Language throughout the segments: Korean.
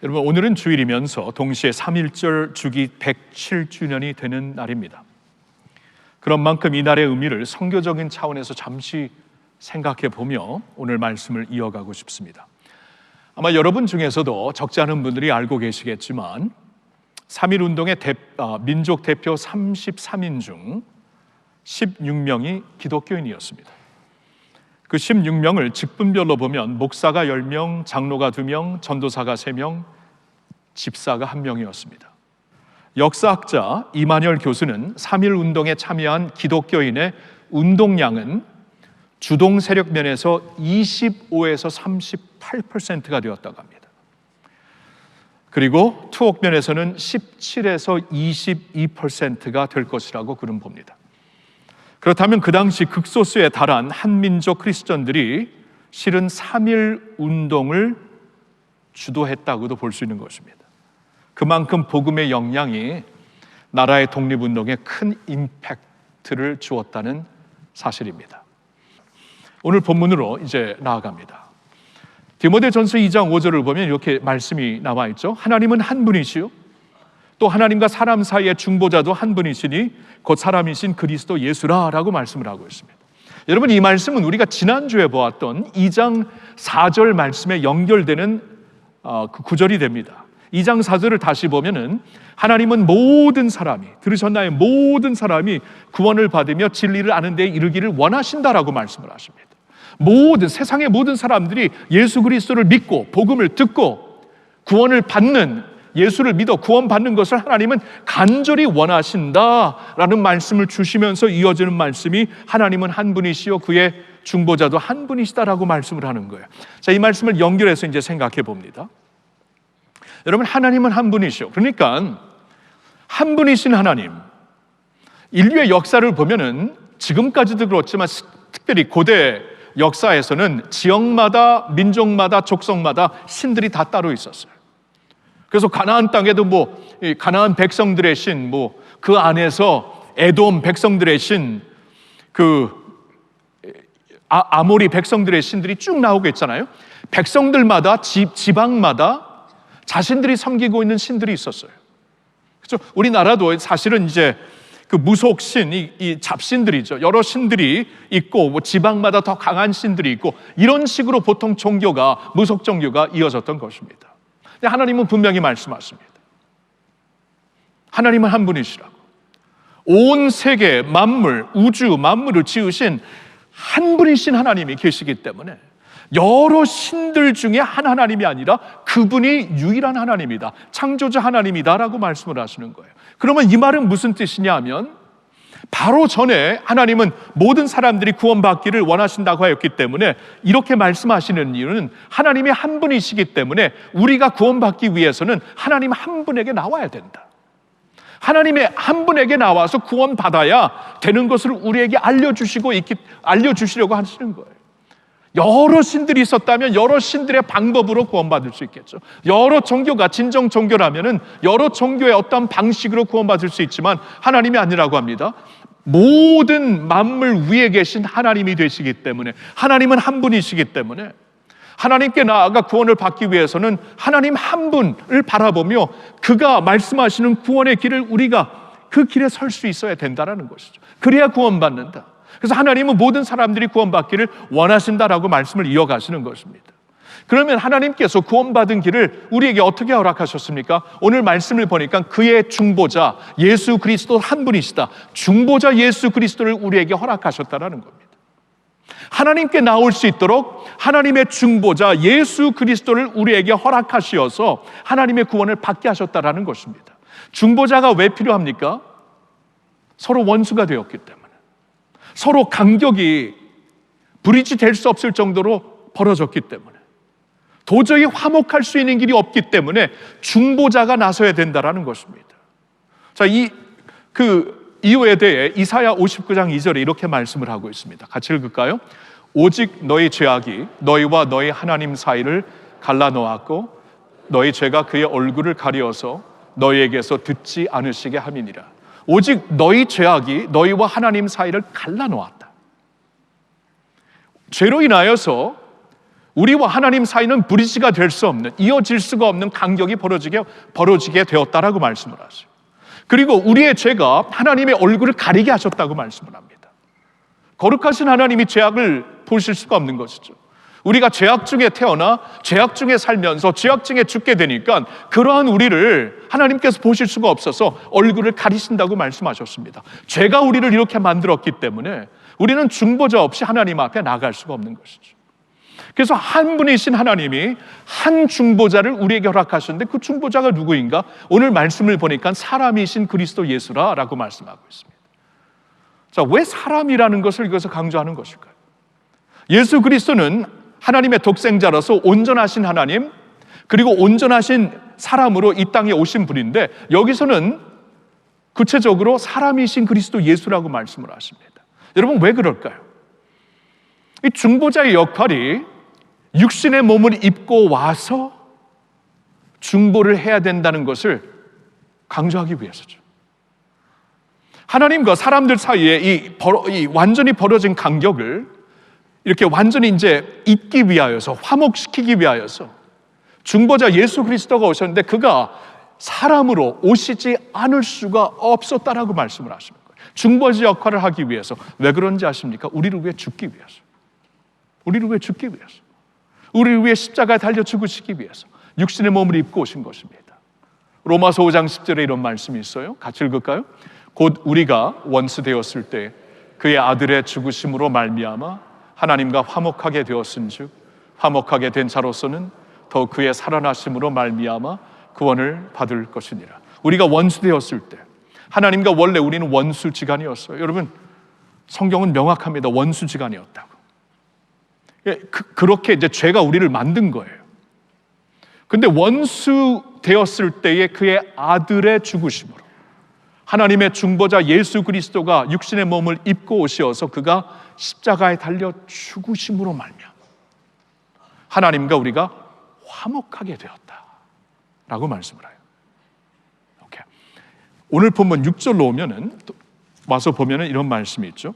여러분, 오늘은 주일이면서 동시에 3.1절 주기 107주년이 되는 날입니다. 그런 만큼 이 날의 의미를 선교적인 차원에서 잠시 생각해 보며 오늘 말씀을 이어가고 싶습니다. 아마 여러분 중에서도 적지 않은 분들이 알고 계시겠지만 3.1운동의 민족 대표 33인 중 16명이 기독교인이었습니다. 그 16명을 직분별로 보면 목사가 10명, 장로가 2명, 전도사가 3명, 집사가 1명이었습니다. 역사학자 이만열 교수는 3.1운동에 참여한 기독교인의 운동량은 주동 세력 면에서 25에서 38%가 되었다고 합니다. 그리고 투옥 면에서는 17에서 22%가 될 것이라고 그는 봅니다. 그렇다면 그 당시 극소수에 달한 한민족 크리스천들이 실은 3.1운동을 주도했다고도 볼 수 있는 것입니다. 그만큼 복음의 영향이 나라의 독립운동에 큰 임팩트를 주었다는 사실입니다. 오늘 본문으로 이제 나아갑니다. 디모데전서 2장 5절을 보면 이렇게 말씀이 나와 있죠. 하나님은 한 분이시요 또 하나님과 사람 사이의 중보자도 한 분이시니 곧 사람이신 그리스도 예수라라고 말씀을 하고 있습니다. 여러분, 이 말씀은 우리가 지난주에 보았던 2장 4절 말씀에 연결되는 그 구절이 됩니다. 2장 4절을 다시 보면은 하나님은 모든 사람이, 들으셨나요? 모든 사람이 구원을 받으며 진리를 아는 데 이르기를 원하신다라고 말씀을 하십니다. 세상의 모든 사람들이 예수 그리스도를 믿고 복음을 듣고 구원을 받는, 예수를 믿어 구원받는 것을 하나님은 간절히 원하신다라는 말씀을 주시면서 이어지는 말씀이 하나님은 한 분이시요 그의 중보자도 한 분이시다라고 말씀을 하는 거예요. 자, 이 말씀을 연결해서 이제 생각해 봅니다. 여러분, 하나님은 한 분이시요, 그러니까 한 분이신 하나님, 인류의 역사를 보면은 지금까지도 그렇지만 특별히 고대 역사에서는 지역마다, 민족마다, 족속마다 신들이 다 따로 있었어요. 그래서 가나안 땅에도 가나안 백성들의 신, 그 안에서 에돔 백성들의 신, 아모리 백성들의 신들이 쭉 나오고 있잖아요. 백성들마다, 지방마다 자신들이 섬기고 있는 신들이 있었어요. 그렇죠? 우리나라도 사실은 이제 그 무속신, 이 잡신들이죠. 여러 신들이 있고, 지방마다 더 강한 신들이 있고, 이런 식으로 보통 종교가, 무속 종교가 이어졌던 것입니다. 하나님은 분명히 말씀하십니다. 하나님은 한 분이시라고. 온 세계 만물, 우주 만물을 지으신 한 분이신 하나님이 계시기 때문에 여러 신들 중에 한 하나님이 아니라 그분이 유일한 하나님이다, 창조자 하나님이다라고 말씀을 하시는 거예요. 그러면 이 말은 무슨 뜻이냐 하면, 바로 전에 하나님은 모든 사람들이 구원받기를 원하신다고 하였기 때문에 이렇게 말씀하시는 이유는 하나님이 한 분이시기 때문에 우리가 구원받기 위해서는 하나님 한 분에게 나와야 된다. 하나님의 한 분에게 나와서 구원받아야 되는 것을 우리에게 알려주시려고 하시는 거예요. 여러 신들이 있었다면 여러 신들의 방법으로 구원받을 수 있겠죠. 여러 종교가 진정 종교라면은 여러 종교의 어떤 방식으로 구원받을 수 있지만 하나님이 아니라고 합니다. 모든 만물 위에 계신 하나님이 되시기 때문에, 하나님은 한 분이시기 때문에 하나님께 나아가 구원을 받기 위해서는 하나님 한 분을 바라보며 그가 말씀하시는 구원의 길을 우리가 그 길에 설 수 있어야 된다라는 것이죠. 그래야 구원받는다. 그래서 하나님은 모든 사람들이 구원받기를 원하신다라고 말씀을 이어가시는 것입니다. 그러면 하나님께서 구원받은 길을 우리에게 어떻게 허락하셨습니까? 오늘 말씀을 보니까 그의 중보자 예수 그리스도 한 분이시다, 중보자 예수 그리스도를 우리에게 허락하셨다라는 겁니다. 하나님께 나올 수 있도록 하나님의 중보자 예수 그리스도를 우리에게 허락하시어서 하나님의 구원을 받게 하셨다라는 것입니다. 중보자가 왜 필요합니까? 서로 원수가 되었기 때문에, 서로 간격이 브릿지 될 수 없을 정도로 벌어졌기 때문에, 도저히 화목할 수 있는 길이 없기 때문에 중보자가 나서야 된다라는 것입니다. 자, 그 이유에 대해 이사야 59장 2절에 이렇게 말씀을 하고 있습니다. 같이 읽을까요? 오직 너희 죄악이 너희와 너희 하나님 사이를 갈라놓았고 너희 죄가 그의 얼굴을 가리어서 너희에게서 듣지 않으시게 함이니라. 오직 너희 죄악이 너희와 하나님 사이를 갈라놓았다. 죄로 인하여서 우리와 하나님 사이는 브리지가 될 수 없는, 이어질 수가 없는 간격이 벌어지게 되었다라고 말씀을 하세요. 그리고 우리의 죄가 하나님의 얼굴을 가리게 하셨다고 말씀을 합니다. 거룩하신 하나님이 죄악을 보실 수가 없는 것이죠. 우리가 죄악 중에 태어나 죄악 중에 살면서 죄악 중에 죽게 되니까 그러한 우리를 하나님께서 보실 수가 없어서 얼굴을 가리신다고 말씀하셨습니다. 죄가 우리를 이렇게 만들었기 때문에 우리는 중보자 없이 하나님 앞에 나갈 수가 없는 것이죠. 그래서 한 분이신 하나님이 한 중보자를 우리에게 허락하셨는데 그 중보자가 누구인가? 오늘 말씀을 보니까 사람이신 그리스도 예수라라고 말씀하고 있습니다. 자, 왜 사람이라는 것을 여기서 강조하는 것일까요? 예수 그리스도는 하나님의 독생자로서 온전하신 하나님, 그리고 온전하신 사람으로 이 땅에 오신 분인데 여기서는 구체적으로 사람이신 그리스도 예수라고 말씀을 하십니다. 여러분, 왜 그럴까요? 이 중보자의 역할이 육신의 몸을 입고 와서 중보를 해야 된다는 것을 강조하기 위해서죠. 하나님과 사람들 사이에 이 완전히 벌어진 간격을 이렇게 완전히 이제 잇기 위하여서, 화목시키기 위하여서 중보자 예수 그리스도가 오셨는데 그가 사람으로 오시지 않을 수가 없었다라고 말씀을 하십니다. 중보자 역할을 하기 위해서. 왜 그런지 아십니까? 우리를 위해 죽기 위해서. 우리를 위해 죽기 위해서. 우리를 위해 십자가에 달려 죽으시기 위해서 육신의 몸을 입고 오신 것입니다. 로마서 5장 10절에 이런 말씀이 있어요. 같이 읽을까요? 곧 우리가 원수 되었을 때 그의 아들의 죽으심으로 말미암아 하나님과 화목하게 되었은즉 화목하게 된 자로서는 더 그의 살아나심으로 말미암아 구원을 받을 것이니라. 우리가 원수 되었을 때, 하나님과 원래 우리는 원수지간이었어요. 여러분, 성경은 명확합니다. 원수지간이었다고. 그렇게 이제 죄가 우리를 만든 거예요. 근데 원수 되었을 때에 그의 아들의 죽으심으로, 하나님의 중보자 예수 그리스도가 육신의 몸을 입고 오셔서 그가 십자가에 달려 죽으심으로 말미암아 하나님과 우리가 화목하게 되었다라고 말씀을 해요. 오케이. 오늘 본문 6절로 오면은 와서 보면은 이런 말씀이 있죠.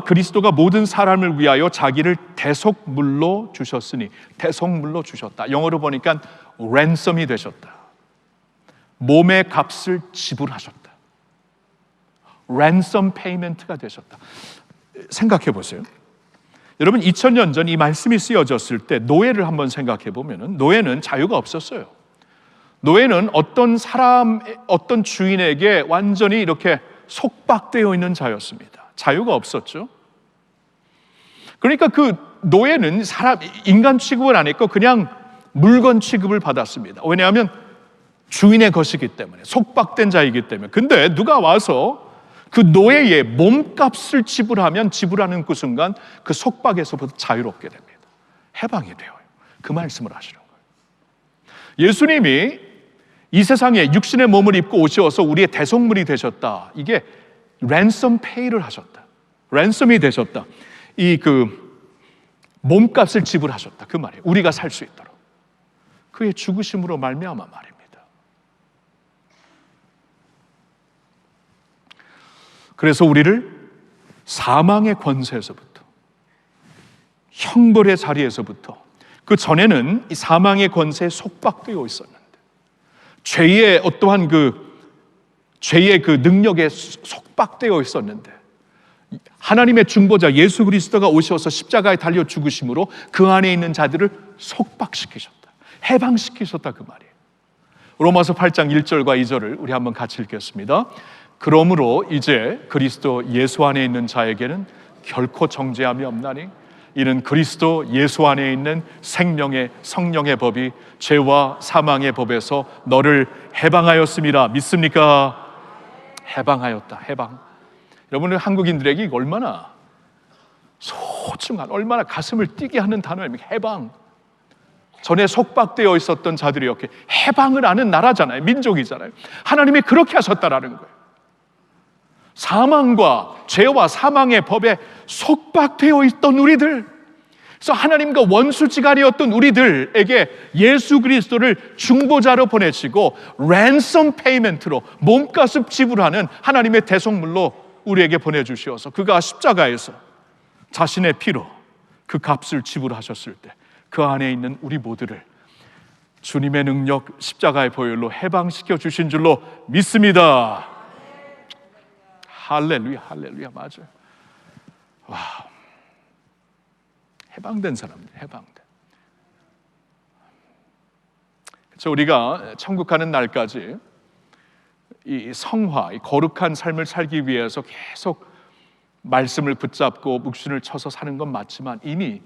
그리스도가 모든 사람을 위하여 자기를 대속물로 주셨으니, 대속물로 주셨다. 영어로 보니까 랜섬이 되셨다. 몸의 값을 지불하셨다. 랜섬 페이먼트가 되셨다. 생각해 보세요. 여러분, 2000년 전 이 말씀이 쓰여졌을 때 노예를 한번 생각해 보면은 노예는 자유가 없었어요. 노예는 어떤 사람, 어떤 주인에게 완전히 이렇게 속박되어 있는 자였습니다. 자유가 없었죠. 그러니까 그 노예는 인간 취급을 안 했고 그냥 물건 취급을 받았습니다. 왜냐하면 주인의 것이기 때문에, 속박된 자이기 때문에. 근데 누가 와서 그 노예의 몸값을 지불하는 그 순간 그 속박에서부터 자유롭게 됩니다. 해방이 되어요. 그 말씀을 하시는 거예요. 예수님이 이 세상에 육신의 몸을 입고 오셔서 우리의 대속물이 되셨다. 이게 랜섬 페이를 하셨다. 랜섬이 되셨다. 몸값을 지불하셨다. 그 말이에요. 우리가 살 수 있도록. 그의 죽으심으로 말미암아 말입니다. 그래서 우리를 사망의 권세에서부터, 형벌의 자리에서부터, 그 전에는 이 사망의 권세에 속박되어 있었는데, 죄의 어떠한 죄의 그 능력에 속박되어 있었는데, 하나님의 중보자 예수 그리스도가 오셔서 십자가에 달려 죽으심으로 그 안에 있는 자들을 속박시키셨다. 해방시키셨다. 그 말이에요. 로마서 8장 1절과 2절을 우리 한번 같이 읽겠습니다. 그러므로 이제 그리스도 예수 안에 있는 자에게는 결코 정죄함이 없나니 이는 그리스도 예수 안에 있는 생명의 성령의 법이 죄와 사망의 법에서 너를 해방하였음이라. 믿습니까? 해방하였다. 해방. 여러분은 한국인들에게 이거 얼마나 소중한, 얼마나 가슴을 뛰게 하는 단어입니까? 해방. 전에 속박되어 있었던 자들이 이렇게 해방을 아는 나라잖아요. 민족이잖아요. 하나님이 그렇게 하셨다라는 거예요. 사망과 죄와 사망의 법에 속박되어 있던 우리들, 그래서 하나님과 원수지간이었던 우리들에게 예수 그리스도를 중보자로 보내시고 랜섬 페이먼트로 몸값을 지불하는 하나님의 대속물로 우리에게 보내주시어서 그가 십자가에서 자신의 피로 그 값을 지불하셨을 때 그 안에 있는 우리 모두를 주님의 능력, 십자가의 보혈로 해방시켜 주신 줄로 믿습니다. 할렐루야, 할렐루야. 맞아요. 와, 해방된 사람들, 해방된. 그래서 우리가 천국 가는 날까지 이 성화, 이 거룩한 삶을 살기 위해서 계속 말씀을 붙잡고 묵신을 쳐서 사는 건 맞지만 이미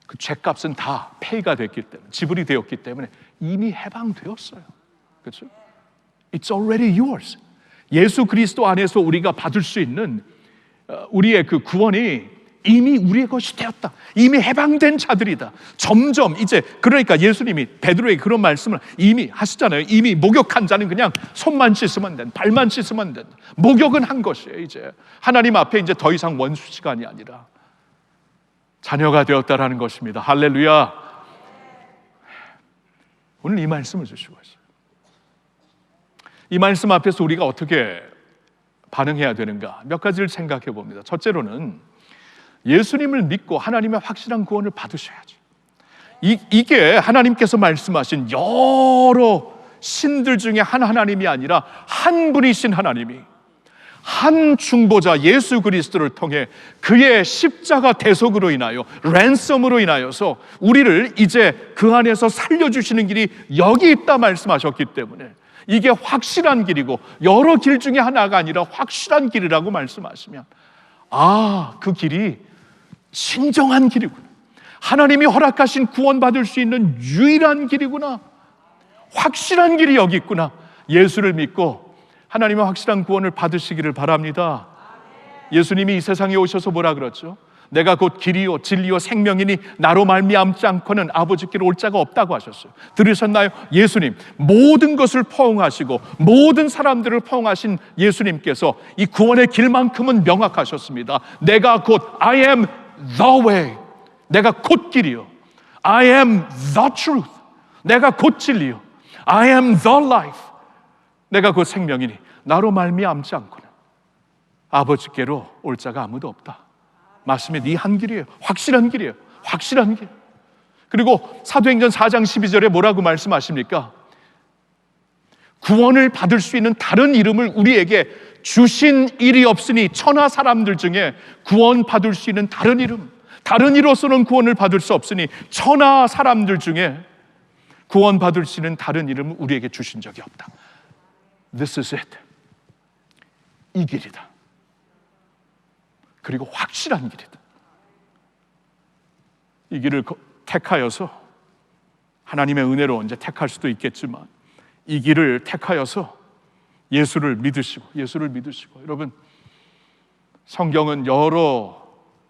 그 죄값은 다 페이가 됐기 때문에, 지불이 되었기 때문에 이미 해방되었어요. 그렇죠? It's already yours. 예수 그리스도 안에서 우리가 받을 수 있는 우리의 그 구원이 이미 우리의 것이 되었다. 이미 해방된 자들이다. 점점 이제, 그러니까 예수님이 베드로에게 그런 말씀을 이미 하시잖아요. 이미 목욕한 자는 그냥 손만 씻으면 된다, 발만 씻으면 된다. 목욕은 한 것이에요. 이제 하나님 앞에 이제 더 이상 원수 시간이 아니라 자녀가 되었다라는 것입니다. 할렐루야. 오늘 이 말씀을 주시고 있어요. 이 말씀 앞에서 우리가 어떻게 반응해야 되는가 몇 가지를 생각해 봅니다. 첫째로는 예수님을 믿고 하나님의 확실한 구원을 받으셔야죠. 이게 하나님께서 말씀하신 여러 신들 중에 한 하나님이 아니라 한 분이신 하나님이 한 중보자 예수 그리스도를 통해 그의 십자가 대속으로 인하여, 랜섬으로 인하여서 우리를 이제 그 안에서 살려주시는 길이 여기 있다 말씀하셨기 때문에 이게 확실한 길이고 여러 길 중에 하나가 아니라 확실한 길이라고 말씀하시면, 아, 그 길이 신정한 길이구나, 하나님이 허락하신 구원받을 수 있는 유일한 길이구나, 확실한 길이 여기 있구나. 예수를 믿고 하나님의 확실한 구원을 받으시기를 바랍니다. 예수님이 이 세상에 오셔서 뭐라 그랬죠? 내가 곧 길이요 진리요 생명이니 나로 말미암지 않고는 아버지께로 올 자가 없다고 하셨어요. 들으셨나요? 예수님, 모든 것을 포옹하시고 모든 사람들을 포옹하신 예수님께서 이 구원의 길만큼은 명확하셨습니다. 내가 곧 I am the way, 내가 곧 길이요, I am the truth, 내가 곧 진리요, I am the life, 내가 곧 생명이니 나로 말미암지 않고는 아버지께로 올 자가 아무도 없다. 말씀이 네 한 길이에요. 확실한 길이에요. 확실한 길. 그리고 사도행전 4장 12절에 뭐라고 말씀하십니까? 구원을 받을 수 있는 다른 이름을 우리에게 주신 일이 없으니 천하 사람들 중에 구원 받을 수 있는 다른 이름, 다른 이로서는 구원을 받을 수 없으니 천하 사람들 중에 구원 받을 수 있는 다른 이름을 우리에게 주신 적이 없다. This is it. 이 길이다. 그리고 확실한 길이다. 이 길을 택하여서 하나님의 은혜로 이제 택할 수도 있겠지만 이 길을 택하여서 예수를 믿으시고 여러분, 성경은 여러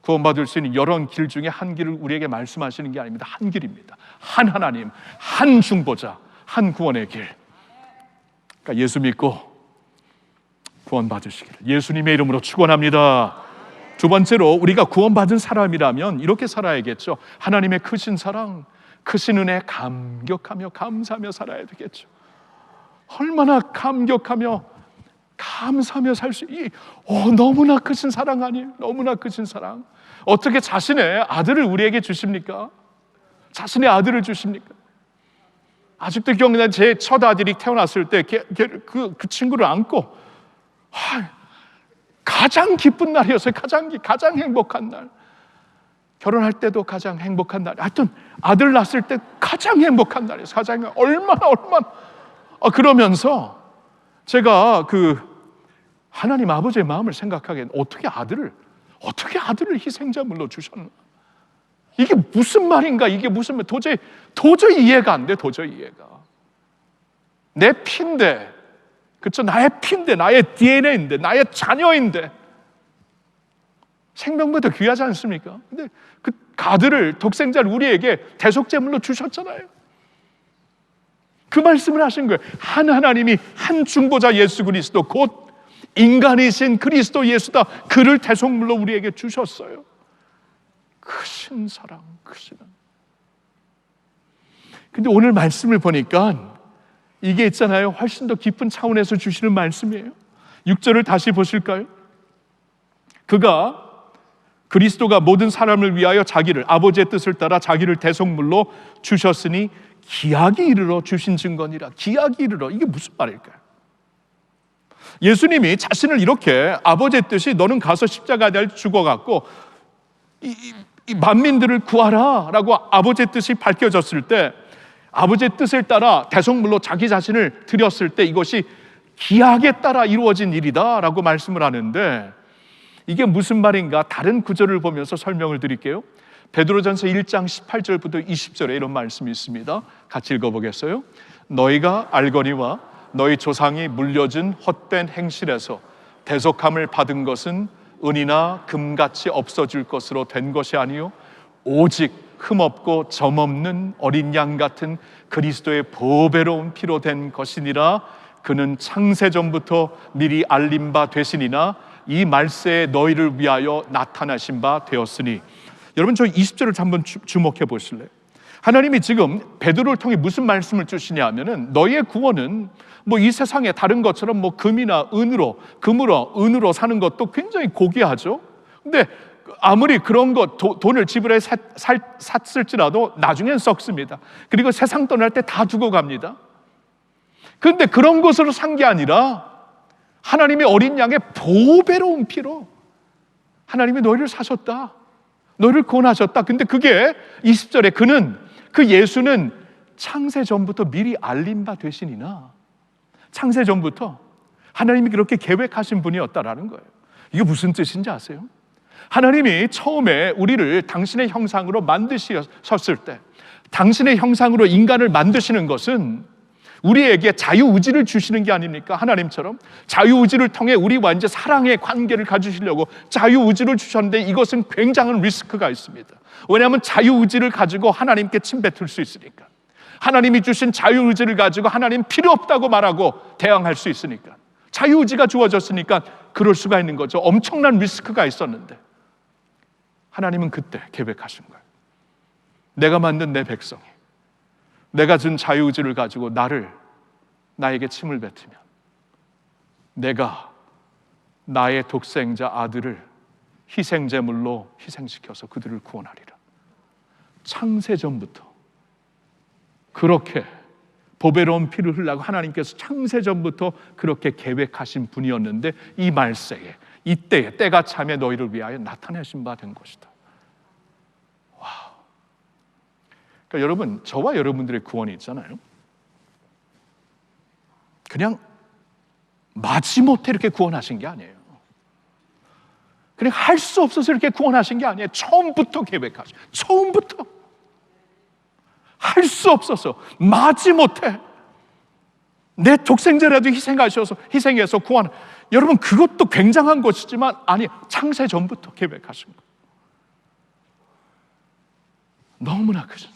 구원받을 수 있는 여러 길 중에 한 길을 우리에게 말씀하시는 게 아닙니다. 한 길입니다. 한 하나님, 한 중보자, 한 구원의 길. 그러니까 예수 믿고 구원받으시기를 예수님의 이름으로 축원합니다. 두 번째로, 우리가 구원받은 사람이라면 이렇게 살아야겠죠. 하나님의 크신 사랑, 크신 은혜에 감격하며 감사하며 살아야 되겠죠. 얼마나 감격하며 감사하며 살 수, 너무나 크신 사랑 아니에요? 너무나 크신 사랑. 어떻게 자신의 아들을 우리에게 주십니까? 자신의 아들을 주십니까? 아직도 기억나는 제 첫 아들이 태어났을 때 그 친구를 안고 가장 기쁜 날이었어요. 가장 행복한 날. 결혼할 때도 가장 행복한 날. 하여튼 아들 낳았을 때 가장 행복한 날이었어요. 얼마나 그러면서 제가 하나님 아버지의 마음을 생각하기엔 어떻게 아들을 희생자물로 주셨나? 이게 무슨 말인가? 이게 무슨 말? 도저히 이해가 안 돼. 도저히 이해가. 내 피인데, 그렇죠? 나의 피인데, 나의 DNA인데, 나의 자녀인데 생명보다 귀하지 않습니까? 근데 그 아들을, 독생자를 우리에게 대속제물로 주셨잖아요. 그 말씀을 하신 거예요. 한 하나님이 한 중보자 예수 그리스도, 곧 인간이신 그리스도 예수다, 그를 대속물로 우리에게 주셨어요. 크신 사랑, 크신. 근데 오늘 말씀을 보니까 이게 있잖아요. 훨씬 더 깊은 차원에서 주시는 말씀이에요. 6절을 다시 보실까요? 그가 그리스도가 모든 사람을 위하여 자기를, 아버지의 뜻을 따라 자기를 대속물로 주셨으니 기약이 이르러 주신 증거니라. 기약이 이르러, 이게 무슨 말일까요? 예수님이 자신을 이렇게 아버지의 뜻이 너는 가서 십자가에 죽어갖고 이 만민들을 구하라 라고 아버지의 뜻이 밝혀졌을 때, 아버지의 뜻을 따라 대속물로 자기 자신을 드렸을 때 이것이 기약에 따라 이루어진 일이다 라고 말씀을 하는데, 이게 무슨 말인가 다른 구절을 보면서 설명을 드릴게요. 베드로전서 1장 18절부터 20절에 이런 말씀이 있습니다. 같이 읽어보겠어요? 너희가 알거니와 너희 조상이 물려준 헛된 행실에서 대속함을 받은 것은 은이나 금같이 없어질 것으로 된 것이 아니요 오직 흠없고 점없는 어린 양 같은 그리스도의 보배로운 피로 된 것이니라. 그는 창세전부터 미리 알림 바 되시니나 이 말세에 너희를 위하여 나타나신 바 되었으니. 여러분, 저 20절을 한번 주목해 보실래요? 하나님이 지금 베드로를 통해 무슨 말씀을 주시냐 하면은, 너희의 구원은 뭐 이 세상에 다른 것처럼 뭐 금이나 은으로 사는 것도 굉장히 고귀하죠. 근데 아무리 그런 것 돈을 지불해 샀을지라도 나중엔 썩습니다. 그리고 세상 떠날 때 다 두고 갑니다. 그런데 그런 것으로 산 게 아니라 하나님의 어린 양의 보배로운 피로 하나님이 너희를 사셨다, 너희를 구원하셨다. 근데 그게 20절에 그 예수는 창세 전부터 미리 알림 바 되시니나, 창세 전부터 하나님이 그렇게 계획하신 분이었다라는 거예요. 이게 무슨 뜻인지 아세요? 하나님이 처음에 우리를 당신의 형상으로 만드셨을 때, 당신의 형상으로 인간을 만드시는 것은 우리에게 자유의지를 주시는 게 아닙니까? 하나님처럼 자유의지를 통해 우리와 이제 사랑의 관계를 가지시려고 자유의지를 주셨는데, 이것은 굉장한 리스크가 있습니다. 왜냐하면 자유의지를 가지고 하나님께 침뱉을 수 있으니까. 하나님이 주신 자유의지를 가지고 하나님 필요 없다고 말하고 대항할 수 있으니까. 자유의지가 주어졌으니까 그럴 수가 있는 거죠. 엄청난 리스크가 있었는데 하나님은 그때 계획하신 거예요. 내가 만든 내 백성이 내가 준 자유의지를 가지고 나에게 침을 뱉으면 내가 나의 독생자 아들을 희생제물로 희생시켜서 그들을 구원하리라. 창세전부터 그렇게 보배로운 피를 흘리고 하나님께서 창세전부터 그렇게 계획하신 분이었는데, 이 말세에, 이때에 때가 참에 너희를 위하여 나타내신 바 된 것이다. 와우. 그러니까 여러분, 저와 여러분들의 구원이 있잖아요. 그냥 마지못해 이렇게 구원하신 게 아니에요. 그냥 할 수 없어서 이렇게 구원하신 게 아니에요. 처음부터 계획하신, 처음부터 할 수 없어서 마지못해 내 독생자라도 희생해서 구원. 여러분, 그것도 굉장한 것이지만 아니, 창세 전부터 계획하신 거. 너무나 크죠.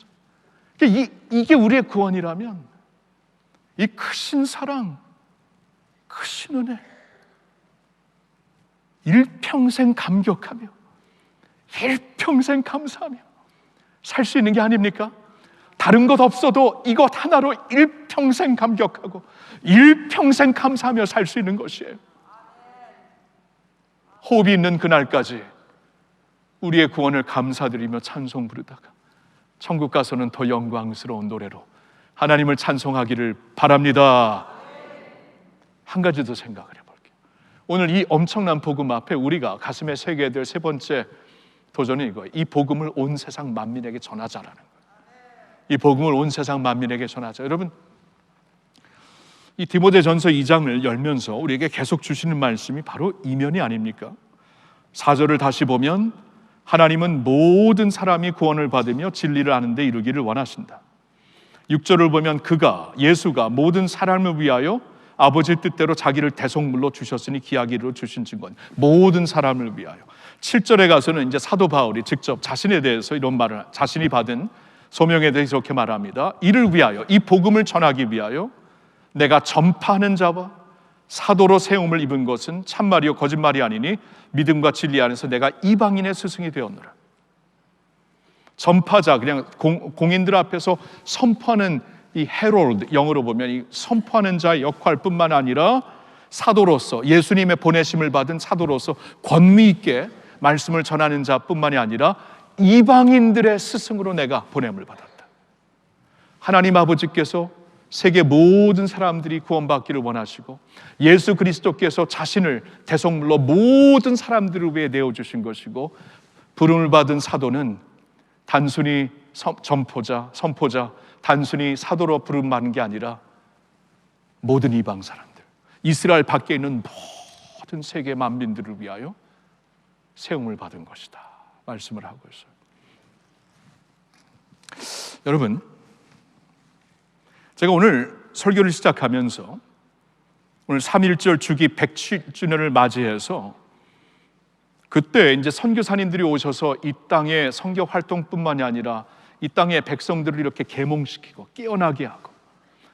이게 우리의 구원이라면, 이 크신 사랑, 크신 은혜, 일평생 감격하며 일평생 감사하며 살 수 있는 게 아닙니까? 다른 것 없어도 이것 하나로 일평생 감격하고 일평생 감사하며 살 수 있는 것이에요. 호흡이 있는 그날까지 우리의 구원을 감사드리며 찬송 부르다가 천국 가서는 더 영광스러운 노래로 하나님을 찬송하기를 바랍니다. 한 가지 더 생각을 해볼게요. 오늘 이 엄청난 복음 앞에 우리가 가슴에 새겨야 될 세 번째 도전은 이거예요. 이 복음을 온 세상 만민에게 전하자라는 거예요. 이 복음을 온 세상 만민에게 전하자. 여러분, 이 디모데전서 2장을 열면서 우리에게 계속 주시는 말씀이 바로 이면이 아닙니까? 4절을 다시 보면 하나님은 모든 사람이 구원을 받으며 진리를 아는 데 이르기를 원하신다. 6절을 보면 예수가 모든 사람을 위하여 아버지 뜻대로 자기를 대속물로 주셨으니 기약이로 주신 증거. 모든 사람을 위하여. 7절에 가서는 이제 사도 바울이 직접 자신에 대해서 이런 말을, 자신이 받은 소명에 대해서 이렇게 말합니다. 이를 위하여, 이 복음을 전하기 위하여 내가 전파하는 자와 사도로 세움을 입은 것은 참말이요 거짓말이 아니니 믿음과 진리 안에서 내가 이방인의 스승이 되었노라. 전파자, 그냥 공인들 앞에서 선포하는 이 헤롤드, 영어로 보면 이 선포하는 자의 역할뿐만 아니라 사도로서, 예수님의 보내심을 받은 사도로서 권위 있게 말씀을 전하는 자뿐만이 아니라 이방인들의 스승으로 내가 보냄을 받았다. 하나님 아버지께서 세계 모든 사람들이 구원받기를 원하시고 예수 그리스도께서 자신을 대속물로 모든 사람들을 위해 내어주신 것이고, 부름을 받은 사도는 단순히 선포자, 단순히 사도로 부름받는 게 아니라 모든 이방 사람들, 이스라엘 밖에 있는 모든 세계 만민들을 위하여 세움을 받은 것이다 말씀을 하고 있어요. 여러분, 제가 오늘 설교를 시작하면서 오늘 3.1절 주기 100주년을 맞이해서 그때 이제 선교사님들이 오셔서 이 땅의 선교 활동뿐만이 아니라 이 땅의 백성들을 이렇게 계몽시키고 깨어나게 하고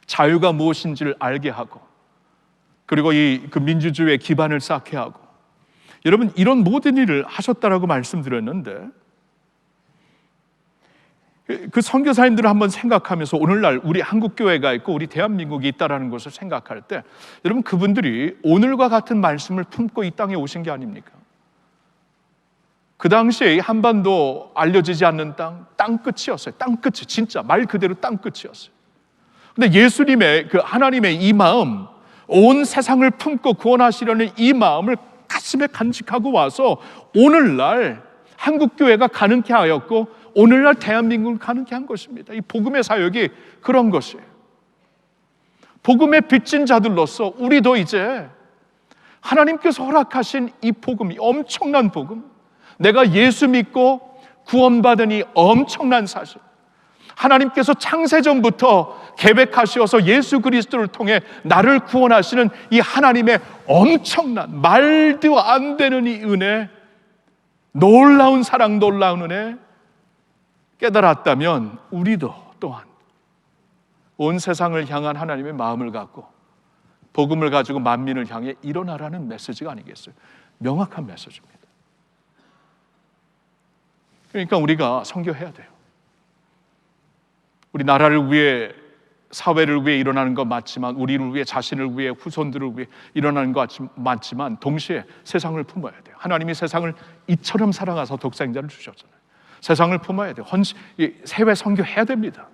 자유가 무엇인지를 알게 하고, 그리고 그 민주주의의 기반을 쌓게 하고, 여러분 이런 모든 일을 하셨다라고 말씀드렸는데, 그 선교사님들을 한번 생각하면서 오늘날 우리 한국교회가 있고 우리 대한민국이 있다라는 것을 생각할 때, 여러분 그분들이 오늘과 같은 말씀을 품고 이 땅에 오신 게 아닙니까? 그 당시에 한반도 알려지지 않는 땅끝이었어요. 땅끝이 진짜 말 그대로 땅끝이었어요. 근데 예수님의 그 하나님의 이 마음, 온 세상을 품고 구원하시려는 이 마음을 가슴에 간직하고 와서 오늘날 한국교회가 가능케 하였고 오늘날 대한민국을 가능케 한 것입니다. 이 복음의 사역이 그런 것이에요. 복음의 빚진 자들로서 우리도 이제 하나님께서 허락하신 이 복음, 이 엄청난 복음, 내가 예수 믿고 구원받은 이 엄청난 사실, 하나님께서 창세전부터 계획하셔서 예수 그리스도를 통해 나를 구원하시는 이 하나님의 엄청난 말도 안 되는 이 은혜, 놀라운 사랑, 놀라운 은혜 깨달았다면 우리도 또한 온 세상을 향한 하나님의 마음을 갖고 복음을 가지고 만민을 향해 일어나라는 메시지가 아니겠어요? 명확한 메시지입니다. 그러니까 우리가 선교해야 돼요. 우리 나라를 위해, 사회를 위해 일어나는 것 맞지만, 우리를 위해, 자신을 위해, 후손들을 위해 일어나는 것 맞지만, 동시에 세상을 품어야 돼요. 하나님이 세상을 이처럼 사랑하사 독생자를 주셨잖아요. 세상을 품어야 돼요. 해외 선교해야 됩니다.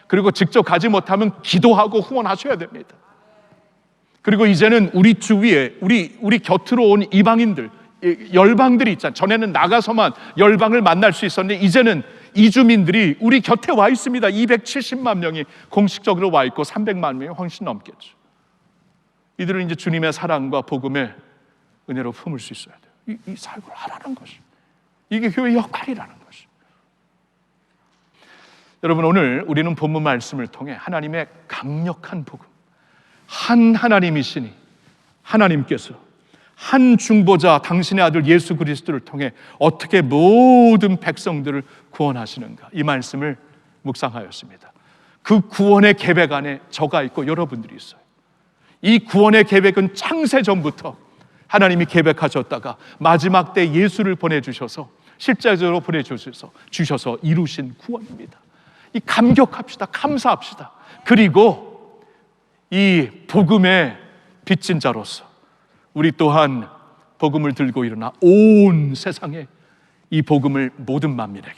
그리고 직접 가지 못하면 기도하고 후원하셔야 됩니다. 그리고 이제는 우리 주위에 우리 곁으로 온 이방인들, 열방들이 있잖아요. 전에는 나가서만 열방을 만날 수 있었는데 이제는 이주민들이 우리 곁에 와 있습니다. 270만 명이 공식적으로 와 있고 300만 명이 훨씬 넘겠죠. 이들은 이제 주님의 사랑과 복음의 은혜로 품을 수 있어야 돼요. 이 사역을 하라는 것이, 이게 교회의 역할이라는 것이. 여러분, 오늘 우리는 본문 말씀을 통해 하나님의 강력한 복음, 한 하나님이시니 하나님께서 한 중보자 당신의 아들 예수 그리스도를 통해 어떻게 모든 백성들을 구원하시는가, 이 말씀을 묵상하였습니다. 그 구원의 계획 안에 저가 있고 여러분들이 있어요. 이 구원의 계획은 창세전부터 하나님이 계획하셨다가 마지막 때 예수를 보내주셔서 실제적으로 보내주셔서 이루신 구원입니다. 이 감격합시다. 감사합시다. 그리고 이 복음의 빚진 자로서 우리 또한 복음을 들고 일어나 온 세상에 이 복음을 모든 만민에게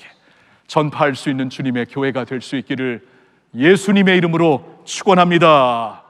전파할 수 있는 주님의 교회가 될 수 있기를 예수님의 이름으로 축원합니다.